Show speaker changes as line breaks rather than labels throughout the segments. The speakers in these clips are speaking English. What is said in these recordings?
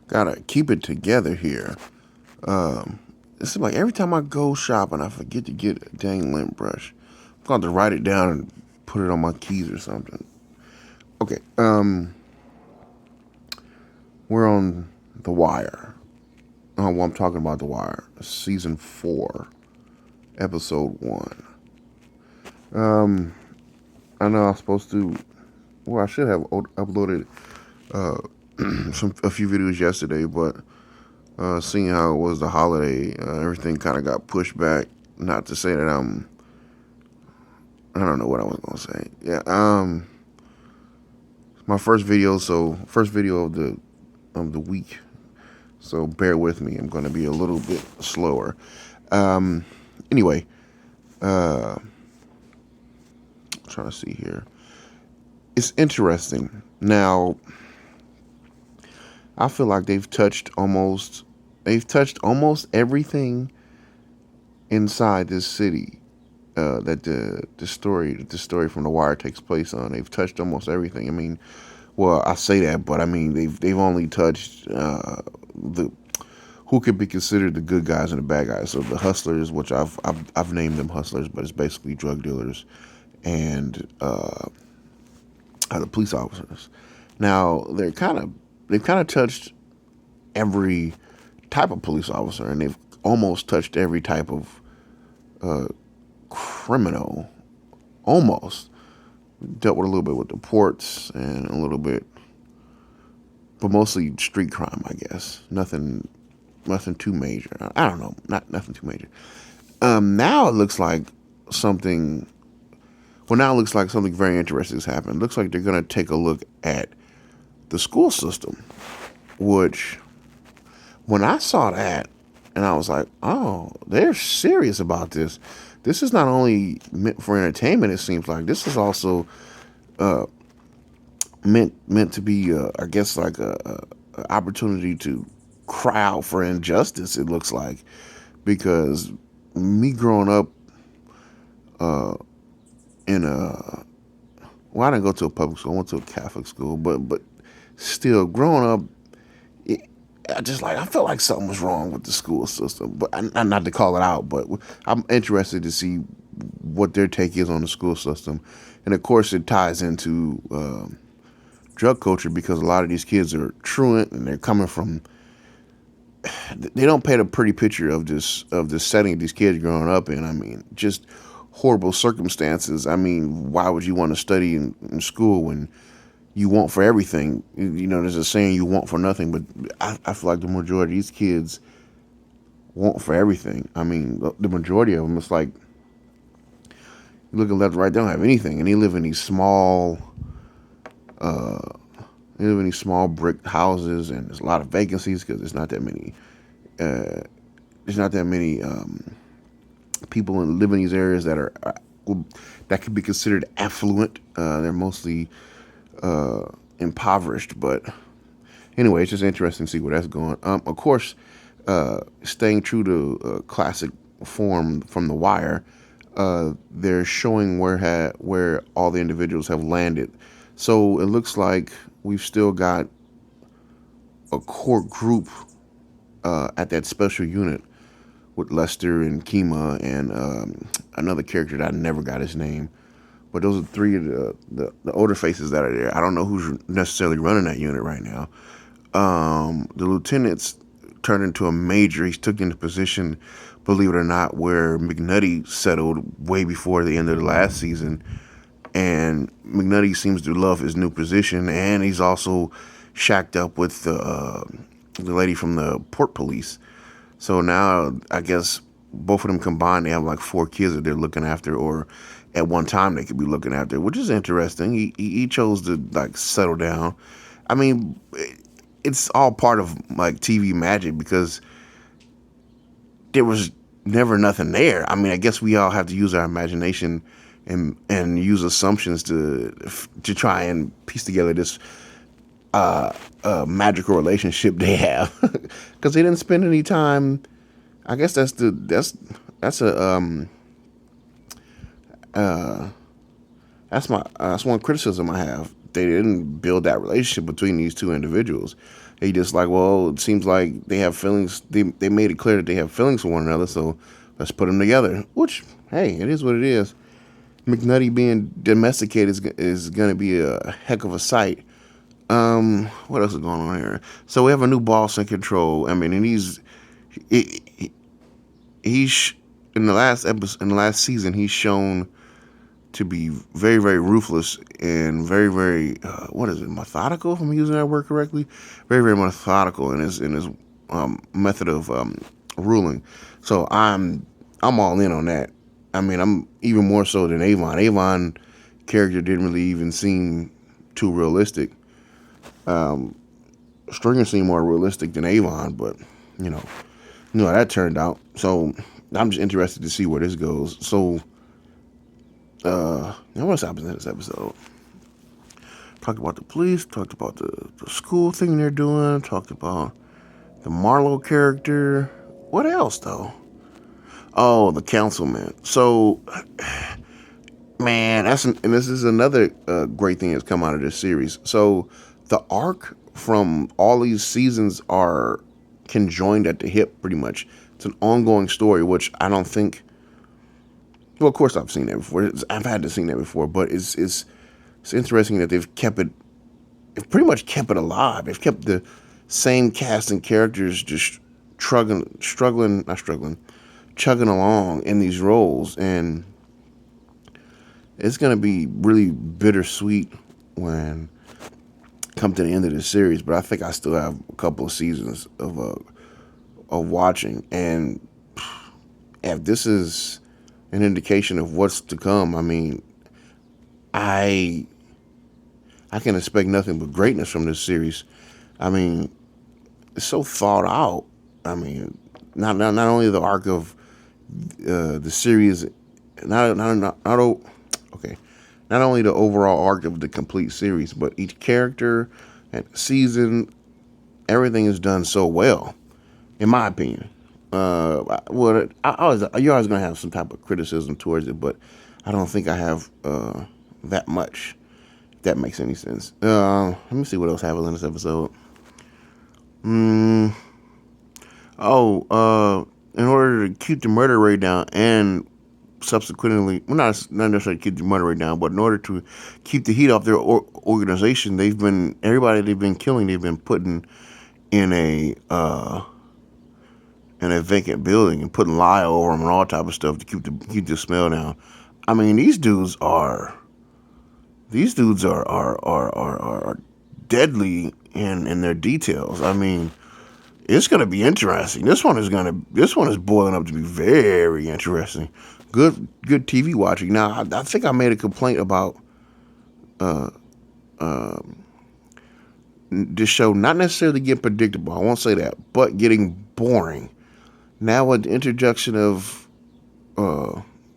Gotta keep it together here. It seems like every time I go shopping, I forget to get a dang lint brush. I'm going to write it down and put it on my keys or something. Okay, we're on The Wire. Oh, well, I'm talking about The Wire, season 4, episode 1. I know I was supposed to. Well, I should have uploaded uh, a few videos yesterday, but seeing how it was the holiday, everything kind of got pushed back. Not to say that I don't know what I was gonna say. Yeah. My first video of the week. So bear with me. I'm gonna be a little bit slower. Um. Anyway, I'm trying to see here. It's interesting. Now, I feel like they've touched almost everything inside this city that the story from The Wire takes place on. They've touched almost everything. I mean, well, I say that, but I mean they've only touched the who could be considered the good guys and the bad guys. So the hustlers, which I've named them hustlers, but it's basically drug dealers, and the police officers. Now they've kind of touched every type of police officer, and they've almost touched every type of criminal. Almost dealt with a little bit with the ports and a little bit, but mostly street crime, I guess. Nothing too major. I don't know, not nothing too major. Now it looks like something. Well, now it looks like something very interesting has happened. It looks like they're going to take a look at the school system, which when I saw that, and I was like, oh, they're serious about this. This is not only meant for entertainment. It seems like this is also meant to be, I guess, like a opportunity to cry out for injustice. It looks like because me growing up in a well, I didn't go to a public school. I went to a Catholic school, but still, growing up, I felt like something was wrong with the school system. But not to call it out, but I'm interested to see what their take is on the school system, and of course, it ties into drug culture because a lot of these kids are truant and they're coming from. They don't paint a pretty picture of this setting of these kids growing up in. I mean, just horrible circumstances. I mean, why would you want to study in school when you want for everything? You know, there's a saying, you want for nothing, but I feel like the majority of these kids want for everything. I mean, the majority of them, it's like, you look at left and right, they don't have anything. And they live in these small brick houses, and there's a lot of vacancies because there's not that many people live in these areas that are that could be considered affluent. They're mostly impoverished, but anyway, it's just interesting to see where that's going. Of course, staying true to classic form from The Wire, they're showing where all the individuals have landed. So it looks like we've still got a core group at that special unit with Lester and Kima and another character that I never got his name. But those are three of the older faces that are there. I don't know who's necessarily running that unit right now. The lieutenant's turned into a major. He's took into position, believe it or not, where McNutty settled way before the end of the last season. And McNutty seems to love his new position, and he's also shacked up with the lady from the port police. So now I guess both of them combined, they have like 4 kids that they're looking after, or at one time they could be looking after, which is interesting. He chose to like settle down. I mean, it's all part of like TV magic because there was never nothing there. I mean, I guess we all have to use our imagination and use assumptions to try and piece together this magical relationship they have because they didn't spend any time. I guess that's a that's one criticism I have. They didn't build that relationship between these two individuals. He just like, well, it seems like they have feelings. They made it clear that they have feelings for one another, so let's put them together. Which, hey, it is what it is. McNutty being domesticated is going to be a heck of a sight. What else is going on here? So we have a new boss in control. I mean, and he, he's in the last episode, in the last season, he's shown to be very, very ruthless and very, very what is it, methodical? If I'm using that word correctly, very, very methodical in his method of ruling. So I'm all in on that. I mean, I'm even more so than Avon. Avon character didn't really even seem too realistic. Stringer seemed more realistic than Avon, but you know, you know how that turned out. So I'm just interested to see where this goes. So, what's happening in this episode? Talked about the police. Talked about the school thing they're doing. Talked about the Marlowe character. What else though? Oh, the councilman. So, man, and this is another great thing that's come out of this series. So, the arc from all these seasons are conjoined at the hip, pretty much. It's an ongoing story, which I don't think. Well, of course, I've seen that before. I've had to see that before, but it's interesting that they've pretty much kept it alive. They've kept the same cast and characters just not struggling, chugging along in these roles, and it's gonna be really bittersweet when come to the end of the series. But I think I still have a couple of seasons of watching, and if this is an indication of what's to come, I mean, I I can expect nothing but greatness from this series. I mean, it's so thought out. I mean, not only the arc of the series, okay, not only the overall arc of the complete series, but each character and season, everything is done so well, in my opinion. You're always gonna have some type of criticism towards it, but I don't think I have that much. If that makes any sense. Let me see what else happens in this episode. Mm, in order to keep the murder rate down and subsequently, well, not necessarily keep the murder rate down, but in order to keep the heat off their organization, everybody they've been killing, they've been putting in a vacant building and putting lye over them and all type of stuff to keep the smell down. I mean, these dudes are deadly in their details. I mean, it's gonna be interesting. This one is boiling up to be very interesting. Good TV watching. Now, I think I made a complaint about this show not necessarily getting predictable. I won't say that, but getting boring. Now with the introduction of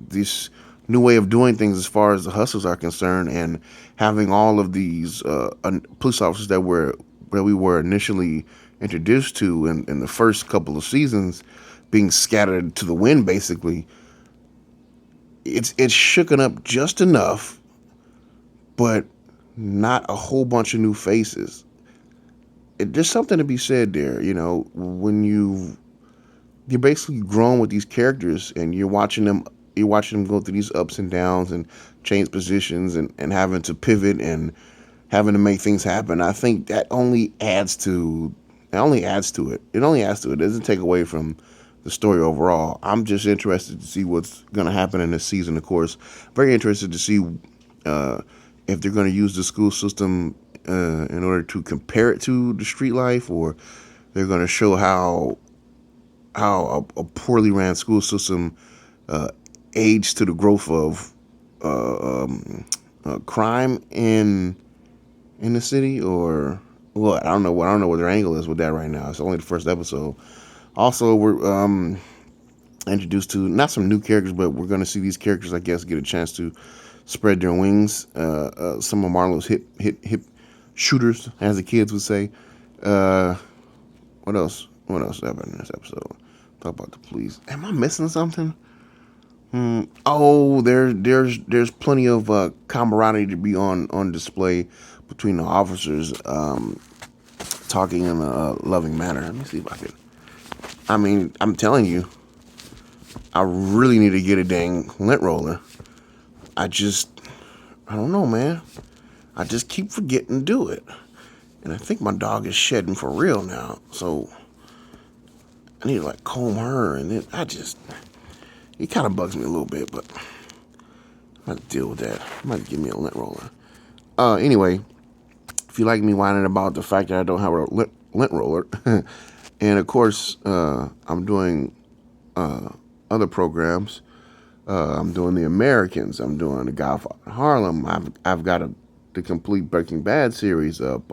this new way of doing things as far as the hustles are concerned, and having all of these police officers that we were initially introduced to in the first couple of seasons being scattered to the wind, basically, it's shooken up just enough, but not a whole bunch of new faces. There's something to be said there, when you're basically grown with these characters and you're watching them go through these ups and downs and change positions and having to pivot and having to make things happen. I think that only adds to it. It only adds to it. It doesn't take away from the story overall. I'm just interested to see what's going to happen in this season, of course. Very interested to see if they're going to use the school system in order to compare it to the street life, or they're going to show how a poorly ran school system aids to the growth of crime in the city, or what? I don't know. I don't know what their angle is with that right now. It's only the first episode. Also, we're introduced to not some new characters, but we're going to see these characters, I guess, get a chance to spread their wings. Some of Marlowe's hip shooters, as the kids would say. What else? What else happened in this episode? Talk about the police. Am I missing something? Oh, there's plenty of camaraderie to be on display between the officers. talking in a loving manner. Let me see if I can. I mean, I'm telling you, I really need to get a dang lint roller. I just, I don't know, man. I just keep forgetting to do it. And I think my dog is shedding for real now. So I need to like comb her. And then it kind of bugs me a little bit, but I'm going to deal with that. I might give me a lint roller. Anyway, if you like me whining about the fact that I don't have a lint roller, and of course, I'm doing other programs. I'm doing The Americans. I'm doing The Godfather in Harlem. I've got the complete Breaking Bad series up.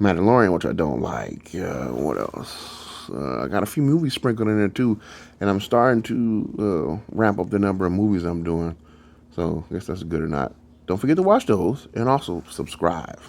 Mandalorian, which I don't like. What else? I got a few movies sprinkled in there too, and I'm starting to ramp up the number of movies I'm doing. So I guess that's good or not. Don't forget to watch those and also subscribe.